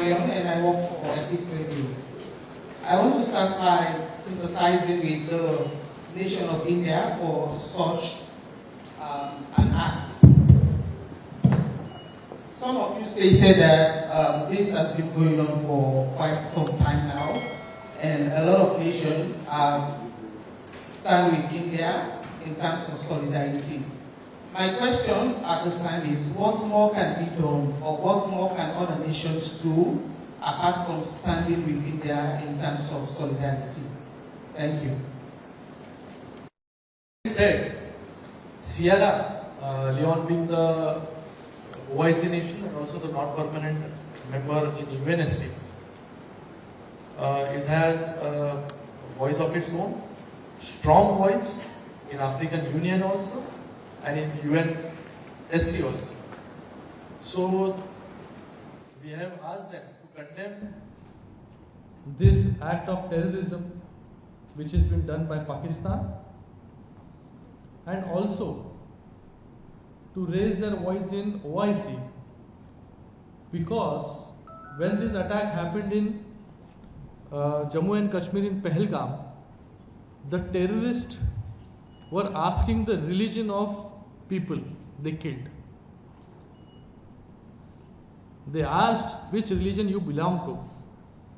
Leone and I work for Epic Radio. I want to start by sympathizing with the nation of India for such an act. Some of you stated that this has been going on for quite some time now, and a lot of nations stand with India in terms of solidarity. My question at this time is, what more can be done, or what more can other nations do apart from standing with India in terms of solidarity? Thank you. Said Sierra Leone being the OIC nation and also the non-permanent member in UNSC, it has a voice of its own, strong voice in African Union also, and in UNSC also. So we have asked them to condemn this act of terrorism which has been done by Pakistan, and also to raise their voice in OIC, because when this attack happened in Jammu and Kashmir in Pahalgam, the terrorists were asking the religion of people they killed. They asked which religion you belong to.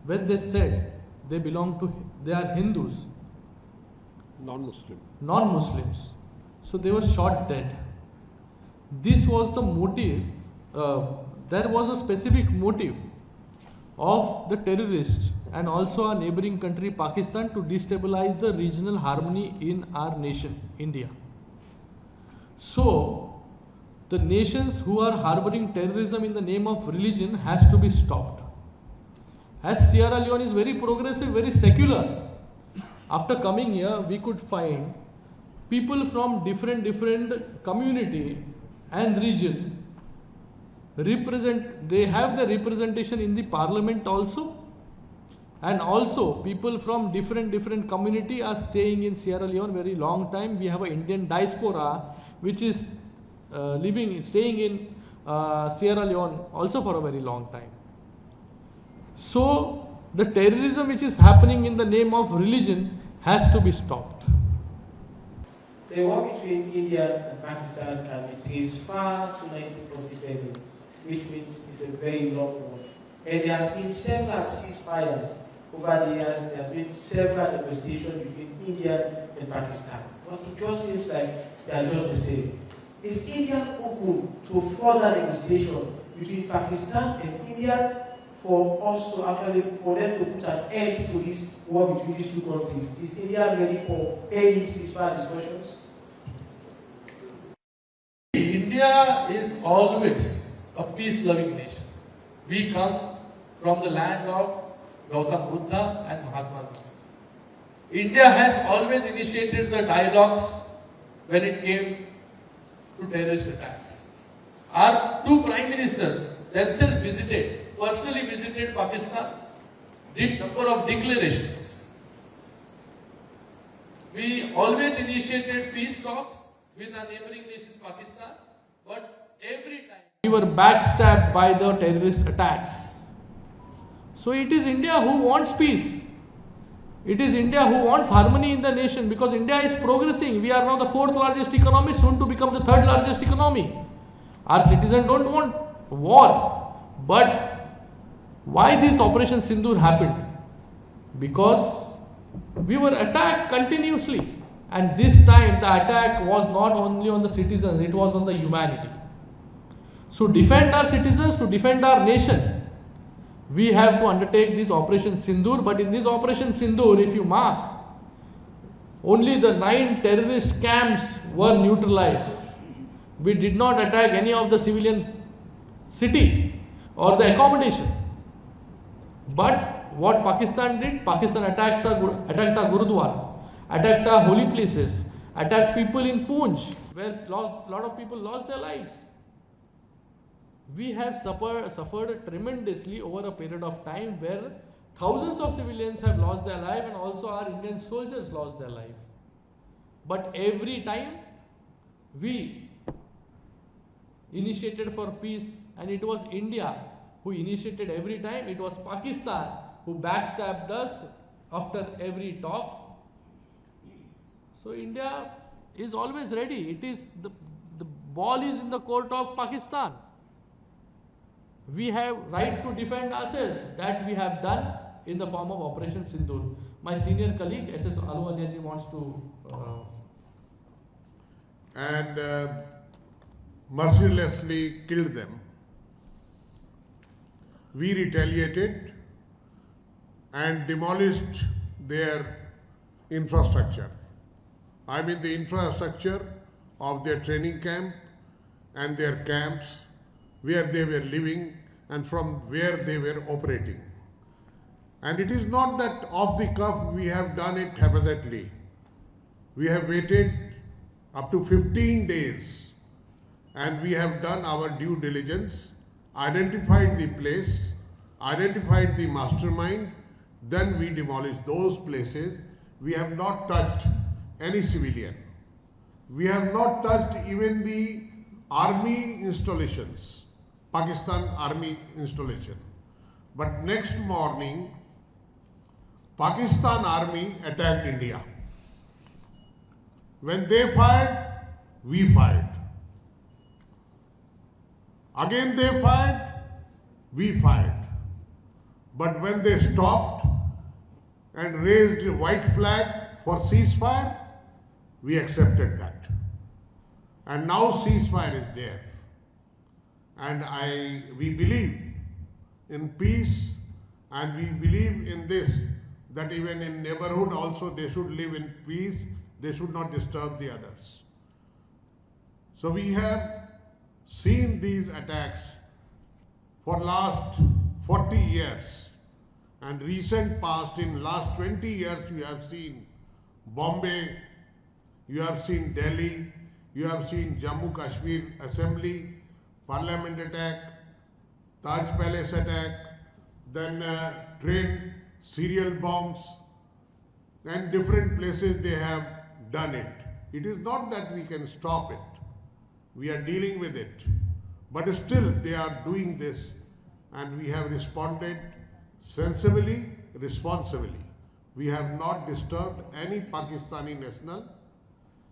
When they said they are Hindus, non-Muslims. So they were shot dead. This was the motive. There was a specific motive of the terrorists and also our neighboring country Pakistan to destabilize the regional harmony in our nation, India. So the nations who are harboring terrorism in the name of religion has to be stopped. As Sierra Leone is very progressive, very secular, after coming here we could find people from different community and region they have the representation in the parliament also, and also people from different community are staying in Sierra Leone very long time. We have an Indian diaspora which is staying in Sierra Leone also for a very long time. So the terrorism which is happening in the name of religion has to be stopped. The war between India and Pakistan it is far to 1947, which means it's a very long war. And there have been several ceasefires over the years. There have been several negotiations between India and Pakistan. But it just seems like they are just the same. Is India open to further negotiation between Pakistan and India for us to actually, for them to put an end to this war between these two countries? Is India ready for any ceasefire discussions? India is always a peace-loving nation. We come from the land of Gautam Buddha and Mahatma Gandhi. India has always initiated the dialogues when it came to terrorist attacks. Our two prime ministers themselves personally visited Pakistan, did number of declarations. We always initiated peace talks with our neighboring nation Pakistan, but every time we were backstabbed by the terrorist attacks. So it is India who wants peace. It is India who wants harmony in the nation, because India is progressing. We are now the 4th largest economy, soon to become the 3rd largest economy. Our citizens don't want war. But why this Operation Sindoor happened? Because we were attacked continuously. And this time the attack was not only on the citizens, it was on the humanity. So defend our citizens, to defend our nation, we have to undertake this Operation Sindoor. But in this Operation Sindoor, if you mark, only the 9 terrorist camps were neutralized. We did not attack any of the civilian city or the accommodation. But what Pakistan did, Pakistan attacked our Gurudwara, attacked our holy places, attacked people in Poonch, where a lot of people lost their lives. We have suffered tremendously over a period of time where Thousands of civilians have lost their life, and also our Indian soldiers lost their life. But every time we initiated for peace, and it was India who initiated every time, it was Pakistan who backstabbed us after every talk. So India is always ready. It is the ball is in the court of Pakistan. We have right to defend ourselves. That we have done in the form of Operation Sindoor. My senior colleague SS Aluwaliaji wants to and mercilessly killed them. We retaliated and demolished their infrastructure. I mean the infrastructure of their training camp and their camps where they were living and from where they were operating. And it is not that off the cuff we have done it haphazardly. We have waited up to 15 days and we have done our due diligence, identified the place, identified the mastermind, then we demolished those places. We have not touched any civilian. We have not touched even the army installations, Pakistan army installation. But next morning, Pakistan army attacked India. When they fired, we fired. Again they fired, we fired. But when they stopped and raised a white flag for ceasefire, we accepted that. And now ceasefire is there. And we believe in peace, and we believe in this, that even in neighborhood also they should live in peace, they should not disturb the others. So we have seen these attacks for last 40 years, and recent past, in last 20 years you have seen Bombay, you have seen Delhi, you have seen Jammu Kashmir Assembly, Parliament attack, Taj Palace attack, then train serial bombs, and different places they have done it. It is not that we can stop it. We are dealing with it. But still they are doing this, and we have responded sensibly, responsibly. We have not disturbed any Pakistani national,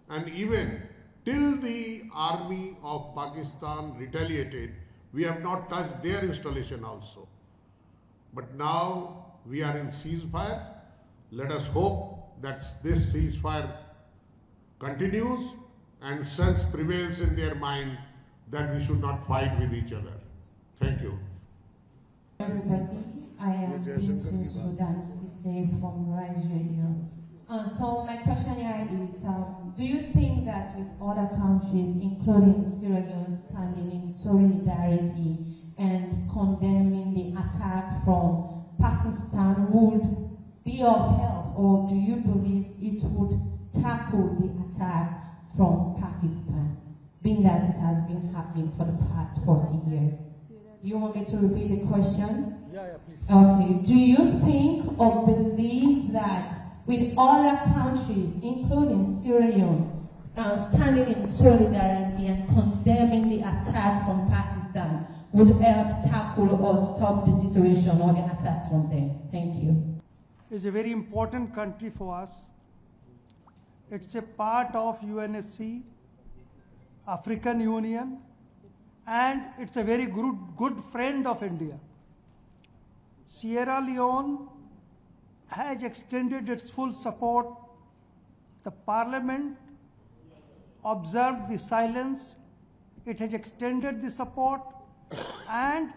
and even till the army of Pakistan retaliated, we have not touched their installation also. But now we are in ceasefire. Let us hope that this ceasefire continues and sense prevails in their mind that we should not fight with each other. Thank you. Everybody, I am Bintu Sudan Sise from Rise Radio. So my question here is, do you think that with other countries, including Sierra Leone, standing in solidarity and condemning the attack from Pakistan would be of help, or do you believe it would tackle the attack from Pakistan, being that it has been happening for the past 40 years? Do you want me to repeat the question? Yeah, please. Okay. Do you think or believe that with other countries, including Sierra Leone, standing in solidarity and condemning the attack from Pakistan would help tackle or stop the situation or the attack from there? Thank you. It's a very important country for us. It's a part of UNSC, African Union, and it's a very good friend of India. Sierra Leone has extended its full support. The Parliament observed the silence. It has extended the support. And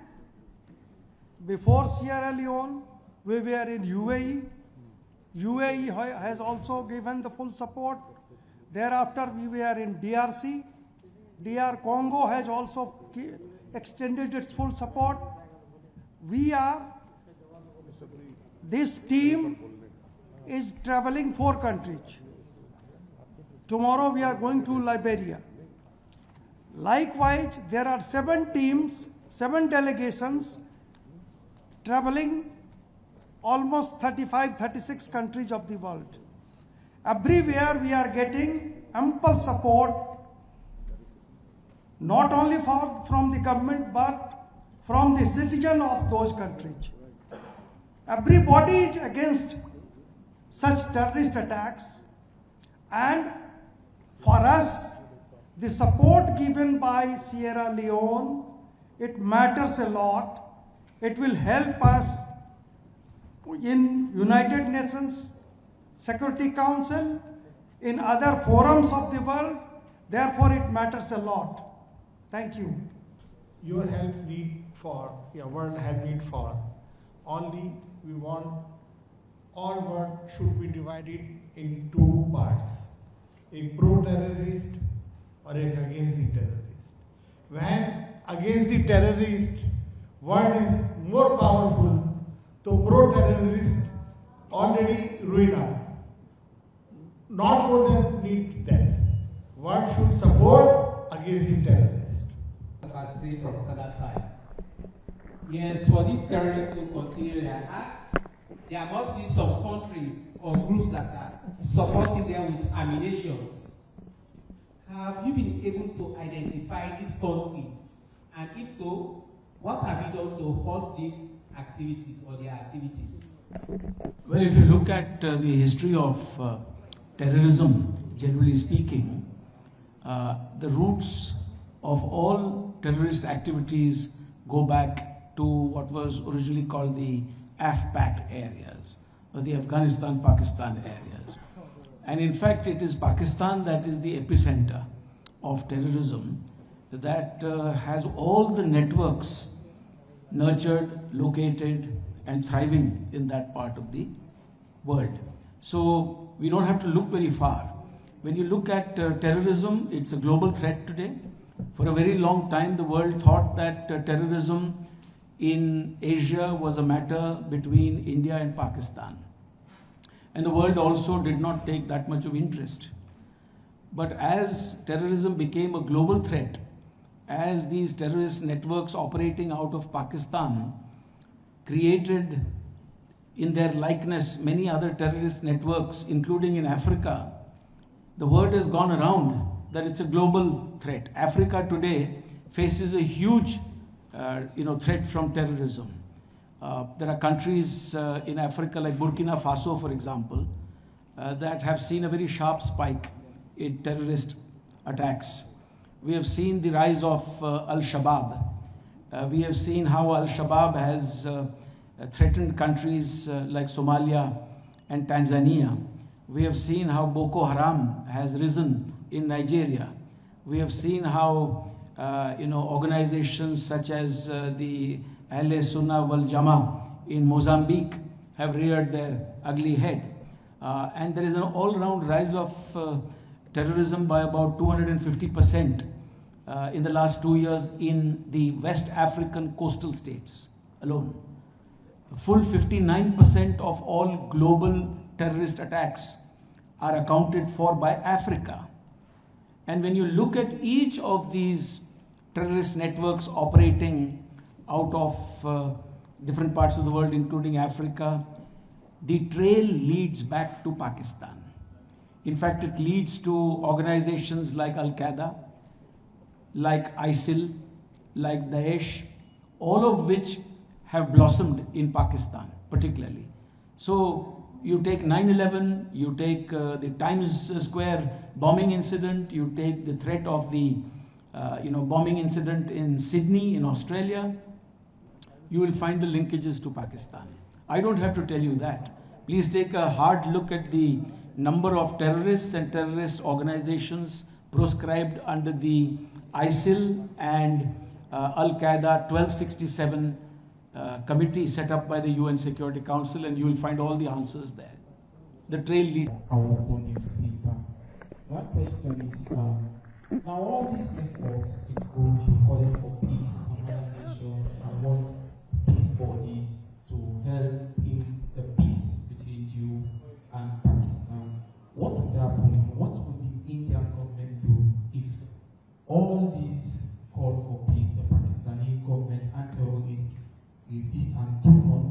before Sierra Leone, we were in UAE. UAE has also given the full support. Thereafter, we were in DRC. DR Congo has also extended its full support. This team is traveling 4 countries. Tomorrow we are going to Liberia. Likewise, there are 7 teams, 7 delegations traveling almost 35, 36 countries of the world. Everywhere we are getting ample support, not only from the government, but from the citizen of those countries. Everybody is against such terrorist attacks, and for us, the support given by Sierra Leone, it matters a lot. It will help us in United Nations Security Council, in other forums of the world. Therefore, it matters a lot. Thank you. Your help need for, your world help need for. Only we want all world should be divided in two parts, a pro-terrorist or a against the terrorist. When against the terrorist, world is more powerful, so pro-terrorist already ruined out. Not more than need death. World should support against the terrorist. As say from Standard Times. Yes, for these terrorists to continue their acts, there must be some countries or groups that are supporting them with ammunition. Have you been able to identify these countries? And if so, what have you done to halt these activities or their activities? Well, if you look at the history of terrorism, generally speaking, the roots of all terrorist activities go back to what was originally called the AFPAC areas, or the Afghanistan-Pakistan areas. And in fact, it is Pakistan that is the epicenter of terrorism, that has all the networks nurtured, located, and thriving in that part of the world. So we don't have to look very far. When you look at terrorism, it's a global threat today. For a very long time, the world thought that terrorism in Asia was a matter between India and Pakistan. And the world also did not take that much of interest. But as terrorism became a global threat, as these terrorist networks operating out of Pakistan created in their likeness many other terrorist networks, including in Africa, the word has gone around that it's a global threat. Africa today faces a huge threat from terrorism. There are countries in Africa like Burkina Faso, for example, that have seen a very sharp spike in terrorist attacks. We have seen the rise of Al-Shabaab. We have seen how Al-Shabaab has threatened countries like Somalia and Tanzania. We have seen how Boko Haram has risen in Nigeria. We have seen how organizations such as the Ahle Sunnah wal Jama in Mozambique have reared their ugly head. And there is an all-round rise of terrorism by about 250% in the last 2 years in the West African coastal states alone. A full 59% of all global terrorist attacks are accounted for by Africa. And when you look at each of these terrorist networks operating out of different parts of the world, including Africa, the trail leads back to Pakistan. In fact, it leads to organizations like Al-Qaeda, like ISIL, like Daesh, all of which have blossomed in Pakistan, particularly. So you take 9/11, you take the Times Square bombing incident, you take the threat of the bombing incident in Sydney, in Australia, you will find the linkages to Pakistan. I don't have to tell you that. Please take a hard look at the number of terrorists and terrorist organizations proscribed under the ISIL and Al-Qaeda 1267 committee set up by the UN Security Council, and you will find all the answers there. The trail leads. Our newspaper. One question is, now all these efforts, it's good, you call it for peace, United Nations, and want peace bodies to help in the peace between you and Pakistan. What would happen? What would the Indian government do if all these call for peace, the Pakistani government and terrorists resist and do not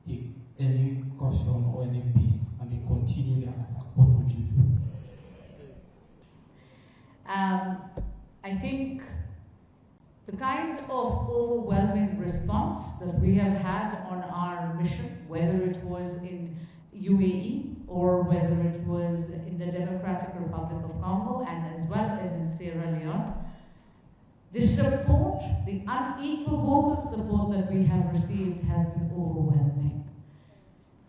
take any of overwhelming response that we have had on our mission, whether it was in UAE or whether it was in the Democratic Republic of Congo and as well as in Sierra Leone, the support, the unequivocal support that we have received has been overwhelming.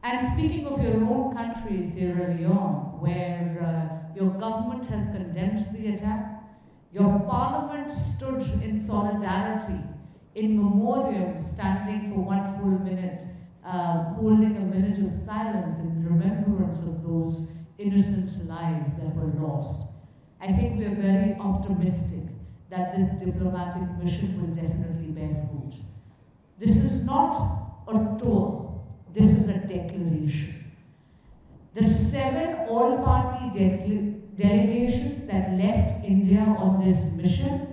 And speaking of your own country, Sierra Leone, where your government has condemned the attack, your parliament stood in solidarity, in memoriam, standing for 1 full minute, holding a minute of silence in remembrance of those innocent lives that were lost. I think we are very optimistic that this diplomatic mission will definitely bear fruit. This is not a tour, this is a declaration. The 7 all-party delegations that left India on this mission,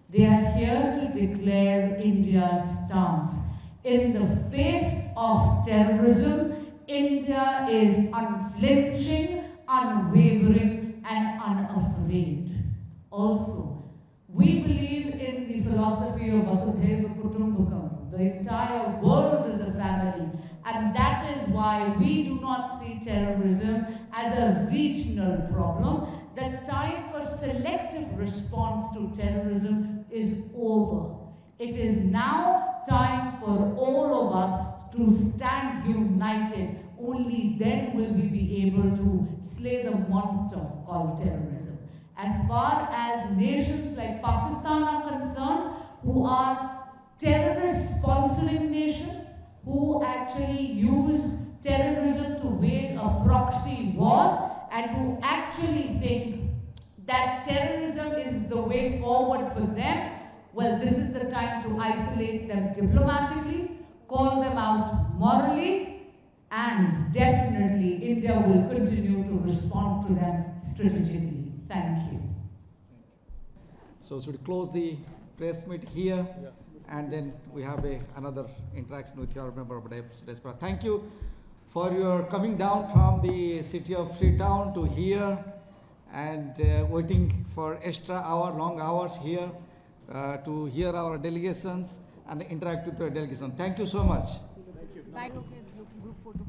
they are here to declare India's stance. In the face of terrorism, India is unflinching, unwavering, and unafraid. Also, we believe in the philosophy of Vasudhaiva Kutumbakam. The entire world is a family, and that is why we do not see terrorism as a regional problem. The time for selective response to terrorism is over. It is now time for all of us to stand united. Only then will we be able to slay the monster called terrorism. As far as nations like Pakistan are concerned, who are terrorist sponsoring nations, who actually use terrorism to wage a proxy war, and who actually think that terrorism is the way forward for them, well, this is the time to isolate them diplomatically, call them out morally, and definitely India will continue to respond to them strategically. Thank you. So should we close the press meet here? Yeah. And then we have another interaction with your member of diaspora. Thank you for your coming down from the city of Freetown to here and waiting for long hours here to hear our delegations and interact with your delegation. Thank you so much. Thank you. Group photo.